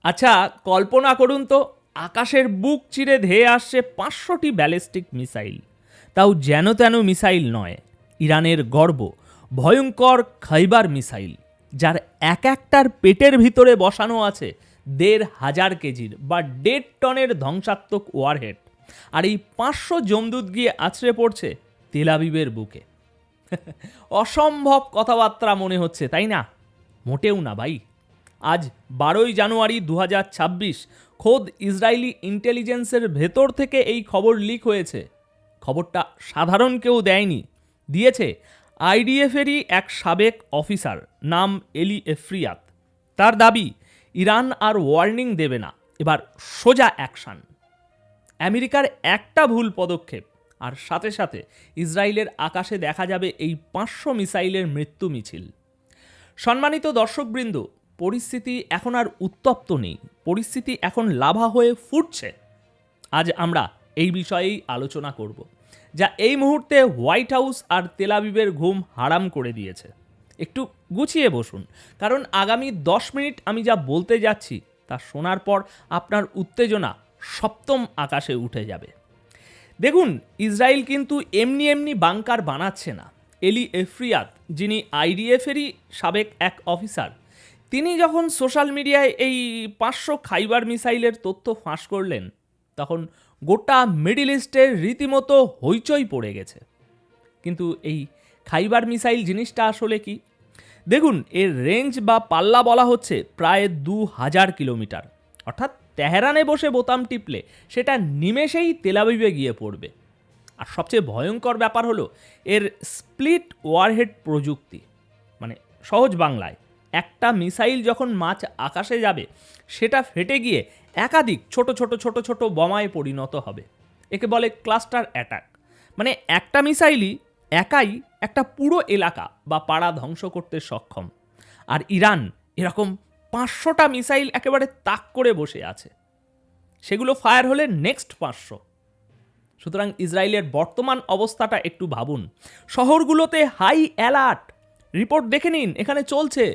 আচ্ছা, কল্পনা করুন তো, আকাশের বুক চিরে ধেয়ে আসছে 500টি ব্যালিস্টিক মিসাইল। তাও যেন তেন মিসাইল নয়, ইরানের গর্ব, ভয়ঙ্কর খাইবার মিসাইল, যার এক একটার পেটের ভিতরে বসানো আছে 1,500 কেজির বা 1.5 টনের ধ্বংসাত্মক ওয়ারহেড। আর এই 500 জমদূত গিয়ে আছড়ে পড়ছে তেল আবিবের বুকে। অসম্ভব কথাবার্তা মনে হচ্ছে, তাই না? মোটেও না ভাই। আজ 12ই জানুয়ারি 2026 খোদ ইসরায়েলি ইন্টেলিজেন্সের ভেতর থেকে এই খবর লিক হয়েছে। খবরটা সাধারণ কেউ দেয়নি, দিয়েছে আইডিএফেরই এক সাবেক অফিসার, নাম এলি এফরিয়াত। তার দাবি, ইরান আর ওয়ার্নিং দেবে না, এবার সোজা অ্যাকশন। আমেরিকার একটা ভুল পদক্ষেপ আর সাথে সাথে ইসরায়েলের আকাশে দেখা যাবে এই 500 মিসাইলের মৃত্যু মিছিল। সম্মানিত দর্শকবৃন্দ, পরিস্থিতি এখন আর উত্তপ্ত নেই, পরিস্থিতি এখন লাভা হয়ে ফুটছে। আজ আমরা এই বিষয়েই আলোচনা করব, যা এই মুহূর্তে হোয়াইট হাউস আর তেল আবিবের ঘুম হারাম করে দিয়েছে। একটু গুছিয়ে বসুন, কারণ আগামী 10 মিনিট আমি যা বলতে যাচ্ছি তা শোনার পর আপনার উত্তেজনা সপ্তম আকাশে উঠে যাবে। দেখুন, ইসরায়েল কিন্তু এমনি এমনি বাংকার বানাচ্ছে না। এলি এফরিয়াত, যিনি আইডিএফেরই সাবেক এক অফিসার, তিনি যখন সোশ্যাল মিডিয়ায় এই 500 খাইবার মিসাইলের তথ্য ফাঁস করলেন, তখন গোটা মিডল ইস্টে রীতিমতো হইচই পড়ে গেছে। কিন্তু এই খাইবার মিসাইল জিনিসটা আসলে কি? দেখুন, এর রেঞ্জ বা পাল্লা বলা হচ্ছে প্রায় 2000 কিলোমিটার। অর্থাৎ তেহরানে বসে বোতাম টিপলে সেটা নিমেষেই তেল আবিবে গিয়ে পড়বে। আর সবচেয়ে ভয়ঙ্কর ব্যাপার হলো এর স্প্লিট ওয়ারহেড প্রযুক্তি। মানে সহজ বাংলায়, একটা মিসাইল যখন মাঝ আকাশে যাবে, সেটা ফেটে গিয়ে একাধিক ছোট ছোট ছোট ছোট বোমায় পরিণত হবে। একে বলে ক্লাস্টার অ্যাটাক। মানে একটা মিসাইলই একাই একটা পুরো এলাকা বা পাড়া ধ্বংস করতে সক্ষম। আর ইরান এরকম 500টা মিসাইল একেবারে তাক করে বসে আছে, সেগুলো ফায়ার হলে নেক্সট 500। সুতরাং ইসরায়েলের বর্তমান অবস্থাটা একটু ভাবুন। শহরগুলোতে হাই অ্যালার্ট, রিপোর্ট দেখে নিন, এখানে চলছে।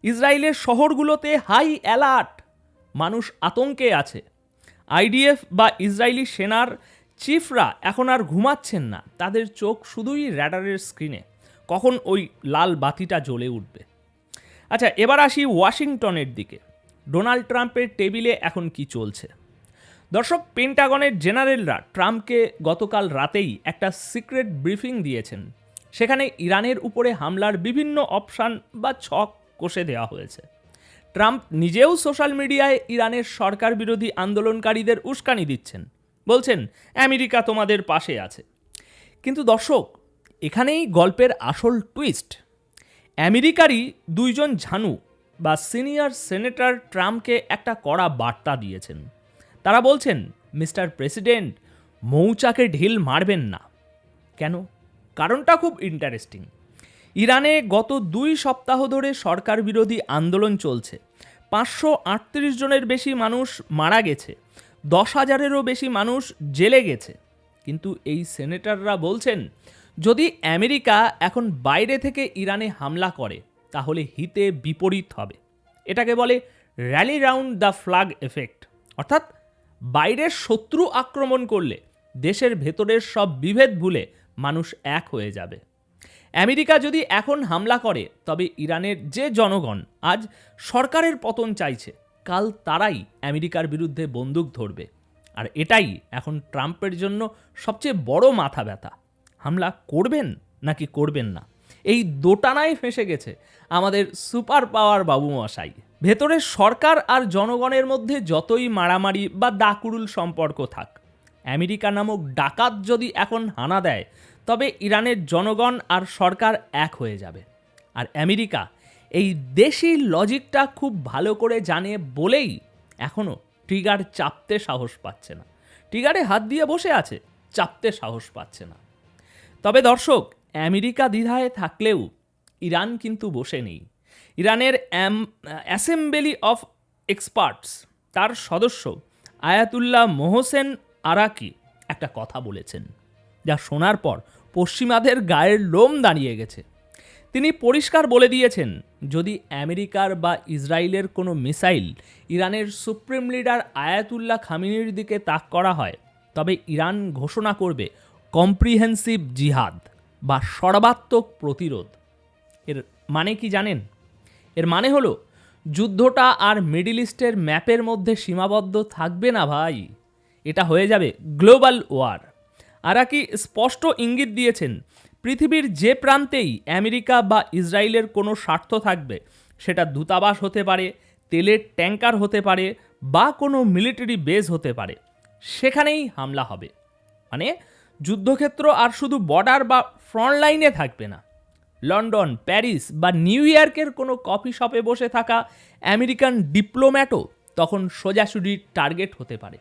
ইসরায়েলের শহরগুলোতে হাই অ্যালার্ট, মানুষ আতঙ্কে আছে। আইডিএফ বা ইসরায়েলি সেনার চিফরা এখন আর ঘুমাচ্ছেন না, তাদের চোখ শুধুই র্যাডারের স্ক্রিনে, কখন ওই লাল বাতিটা জ্বলে উঠবে। আচ্ছা, এবার আসি ওয়াশিংটনের দিকে। ডোনাল্ড ট্রাম্পের টেবিলে এখন কি চলছে? দর্শক, পেন্টাগনের জেনারেলরা ট্রাম্পকে গতকাল রাতেই একটা সিক্রেট ব্রিফিং দিয়েছেন। সেখানে ইরানের উপরে হামলার বিভিন্ন অপশান বা ছক কষে দেওয়া হয়েছে। ট্রাম্প নিজেও সোশ্যাল মিডিয়ায় ইরানের সরকার বিরোধী আন্দোলনকারীদের উস্কানি দিচ্ছেন, বলছেন আমেরিকা তোমাদের পাশে আছে। কিন্তু দর্শক, এখানেই গল্পের আসল টুইস্ট। আমেরিকারই দুইজন ঝানু বা সিনিয়র সেনেটর ট্রাম্পকে একটা কড়া বার্তা দিয়েছেন। তারা বলছেন, মিস্টার প্রেসিডেন্ট, মৌচাকে ঢিল মারবেন না। কেন? কারণটা খুব ইন্টারেস্টিং। ইরানে গত 2 সপ্তাহ ধরে সরকার বিরোধী আন্দোলন চলছে। 538 জনের বেশি মানুষ মারা গেছে, 10,000-এরও বেশি মানুষ জেলে গেছে। কিন্তু এই সেনেটররা বলছেন, যদি আমেরিকা এখন বাইরে থেকে ইরানে হামলা করে তাহলে হিতে বিপরীত হবে। এটাকে বলে rally round the flag effect. অর্থাৎ বাইরের শত্রু আক্রমণ করলে দেশের ভেতরের সব বিভেদ ভুলে মানুষ এক হয়ে যাবে। আমেরিকা যদি এখন হামলা করে, তবে ইরানের যে জনগণ আজ সরকারের পতন চাইছে, কাল তারাই আমেরিকার বিরুদ্ধে বন্দুক ধরবে। আর এটাই এখন ট্রাম্পের জন্য সবচেয়ে বড় মাথা ব্যথা। হামলা করবেন নাকি করবেন না, এই দোটানায় ফেঁসে গেছে আমাদের সুপার পাওয়ার বাবুমশাই। ভেতরের সরকার আর জনগণের মধ্যে যতই মারামারি বা দাকুরুল সম্পর্ক থাক, আমেরিকা নামক ডাকাত যদি এখন হানা দেয়, তবে ইরানের জনগণ আর সরকার এক হয়ে যাবে। আর আমেরিকা এই দেশি লজিকটা খুব ভালো করে জানে বলেই এখনও ট্রিগার চাপতে সাহস পাচ্ছে না। ট্রিগারে হাত দিয়ে বসে আছে, চাপতে সাহস পাচ্ছে না। তবে দর্শক, আমেরিকা দ্বিধায় থাকলেও ইরান কিন্তু বসে নেই। ইরানের অ্যাসেম্বলি অফ এক্সপার্টস, তার সদস্য আয়াতুল্লাহ মোহসেন আরাকি একটা কথা বলেছেন, যা শোনার পর পশ্চিমাদের গায়ের লোম দাঁড়িয়ে গেছে। তিনি পরিষ্কার বলে দিয়েছেন, যদি আমেরিকার বা ইসরায়েলের কোনো মিসাইল ইরানের সুপ্রিম লিডার আয়াতুল্লাহ খামেনির দিকে তাক করা হয়, তবে ইরান ঘোষণা করবে কম্প্রিহেন্সিভ জিহাদ বা সর্বাত্মক প্রতিরোধ। এর মানে কি জানেন? এর মানে হলো যুদ্ধটা আর মিডল ইস্টের ম্যাপের মধ্যে সীমাবদ্ধ থাকবে না ভাই, এটা হয়ে যাবে গ্লোবাল ওয়ার। আরাকি স্পষ্ট ইঙ্গিত দিয়েছেন, পৃথিবীর যে প্রান্তেই আমেরিকা বা ইসরায়েলের কোনো স্বার্থ থাকবে, সেটা দূতাবাস হতে পারে, তেলের ট্যাঙ্কার হতে পারে বা কোনো মিলিটারি বেস হতে পারে, সেখানেই হামলা হবে। মানে যুদ্ধক্ষেত্র আর শুধু বর্ডার বা ফ্রন্ট লাইনে থাকবে না। লন্ডন, প্যারিস বা নিউ ইয়র্কের কোনো কফি শপে বসে থাকা আমেরিকান ডিপ্লোম্যাটও তখন সোজাসুজি টার্গেট হতে পারে।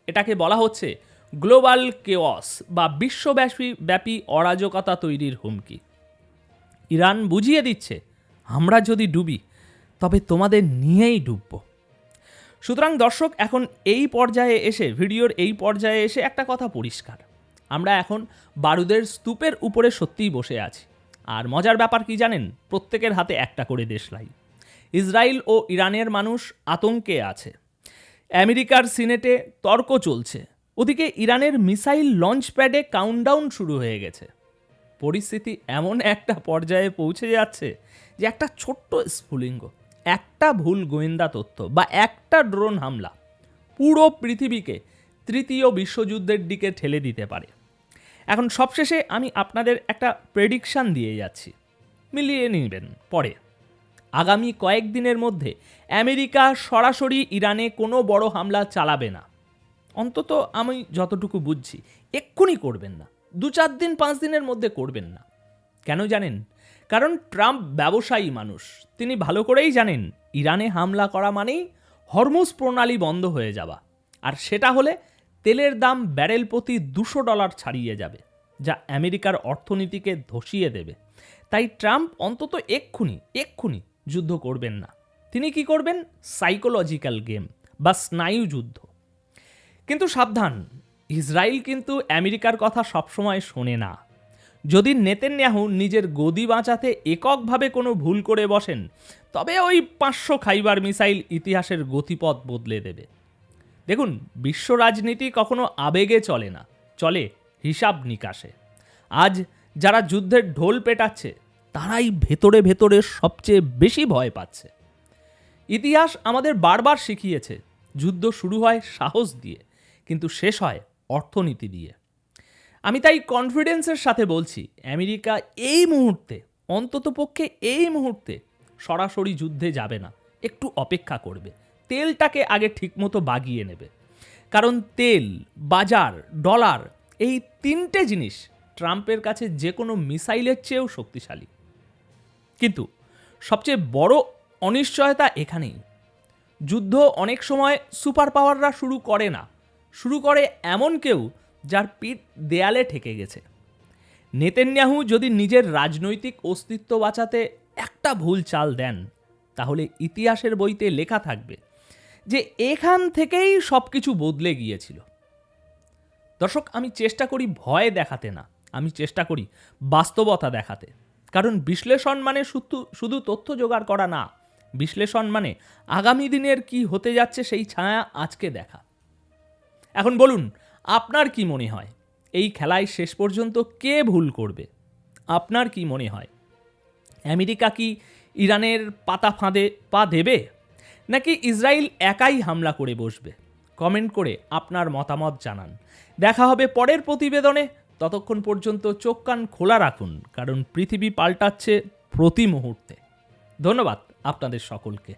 এটাকে বলা হচ্ছে গ্লোবাল কেওয়াস বা বিশ্বব্যাপী অরাজকতা তৈরির হুমকি। ইরান বুঝিয়ে দিচ্ছে, আমরা যদি ডুবি তবে তোমাদের নিয়েই ডুবব। সুতরাং দর্শক, এখন এই পর্যায়ে এসে, ভিডিওর এই পর্যায়ে এসে একটা কথা পরিষ্কার, আমরা এখন বারুদের স্তূপের উপরে সত্যিই বসে আছি। আর মজার ব্যাপার কি জানেন? প্রত্যেকের হাতে একটা করে দেশলাই। ইসরায়েল ও ইরানের মানুষ আতঙ্কে আছে। আমেরিকার সিনেটে তর্ক চলছে, ওদিকে ইরানের মিসাইল লঞ্চ প্যাডে কাউন্টডাউন শুরু হয়ে গেছে। পরিস্থিতি এমন একটা পর্যায়ে পৌঁছে যাচ্ছে যে একটা ছোট্ট স্ফুলিঙ্গ, একটা ভুল গোয়েন্দা তথ্য বা একটা ড্রোন হামলা পুরো পৃথিবীকে তৃতীয় বিশ্বযুদ্ধের দিকে ঠেলে দিতে পারে। এখন সবশেষে আমি আপনাদের একটা প্রেডিকশান দিয়ে যাচ্ছি, মিলিয়ে নেবেন পরে। আগামী কয়েকদিনের মধ্যে আমেরিকা সরাসরি ইরানে কোনো বড় হামলা চালাবে না, অন্তত আমি যতটুকু বুঝছি। এক্ষুনি করবেন না, 2-4 দিন 5 দিনের মধ্যে করবেন না। কেন জানেন? কারণ ট্রাম্প ব্যবসায়ী মানুষ, তিনি ভালো করেই জানেন ইরানে হামলা করা মানেই হরমুজ প্রণালী বন্ধ হয়ে যাওয়া, আর সেটা হলে তেলের দাম ব্যারেল প্রতি $200 ছাড়িয়ে যাবে, যা আমেরিকার অর্থনীতিকে ধসিয়ে দেবে। তাই ট্রাম্প অন্তত এক্ষুনি যুদ্ধ করবেন না। তিনি কি করবেন? সাইকোলজিক্যাল গেম বা স্নায়ু যুদ্ধ। কিন্তু সাবধান, ইসরায়েল কিন্তু আমেরিকার কথা সবসময় শোনে না। যদি নেতানিয়াহু নিজের গদি বাঁচাতে এককভাবে কোনো ভুল করে বসেন, তবে ওই 500 খাইবার মিসাইল ইতিহাসের গতিপথ বদলে দেবে। দেখুন, বিশ্ব রাজনীতি কখনো আবেগে চলে না, চলে হিসাব নিকাশে। আজ যারা যুদ্ধের ঢোল পেটাচ্ছে, তারাই ভেতরে ভেতরে সবচেয়ে বেশি ভয় পাচ্ছে। ইতিহাস আমাদের বারবার শিখিয়েছে, যুদ্ধ শুরু হয় সাহস দিয়ে, কিন্তু শেষ হয় অর্থনীতি দিয়ে। আমি তাই কনফিডেন্সের সাথে বলছি, আমেরিকা এই মুহূর্তে, অন্ততপক্ষে এই মুহূর্তে সরাসরি যুদ্ধে যাবে না, একটু অপেক্ষা করবে, তেলটাকে আগে ঠিকমতো বাগিয়ে নেবে। কারণ তেল, বাজার, ডলার, এই 3টে জিনিস ট্রাম্পের কাছে যে কোনো মিসাইলের চেয়েও শক্তিশালী। কিন্তু সবচেয়ে বড় অনিশ্চয়তা এখানেই, যুদ্ধ অনেক সময় সুপার পাওয়াররা শুরু করে না, শুরু করে এমন কেউ যার পিঠ দেয়ালে ঠেকে গেছে। নেতানিয়াহু যদি নিজের রাজনৈতিক অস্তিত্ব বাঁচাতে একটা ভুল চাল দেন, তাহলে ইতিহাসের বইতে লেখা থাকবে যে এখান থেকেই সব কিছু বদলে গিয়েছিল। দর্শক, আমি চেষ্টা করি ভয় দেখাতে না, আমি চেষ্টা করি বাস্তবতা দেখাতে। কারণ বিশ্লেষণ মানে শুধু তথ্য জোগাড় করা না, বিশ্লেষণ মানে আগামী দিনের কি হতে যাচ্ছে সেই ছায়া আজকে দেখা। এখন বলুন, আপনার কি মনে হয় এই খেলায় শেষ পর্যন্ত কে ভুল করবে? আপনার কি মনে হয় আমেরিকা কি ইরানের পাতা ফাঁদে পা দেবে, নাকি ইসরায়েল একাই হামলা করে বসবে? কমেন্ট করে আপনার মতামত জানান। দেখা হবে পরের প্রতিবেদনে। ততক্ষণ পর্যন্ত চোখ কান খোলা রাখুন, কারণ পৃথিবী পাল্টাচ্ছে প্রতি মুহূর্তে। ধন্যবাদ আপনাদের সকলকে।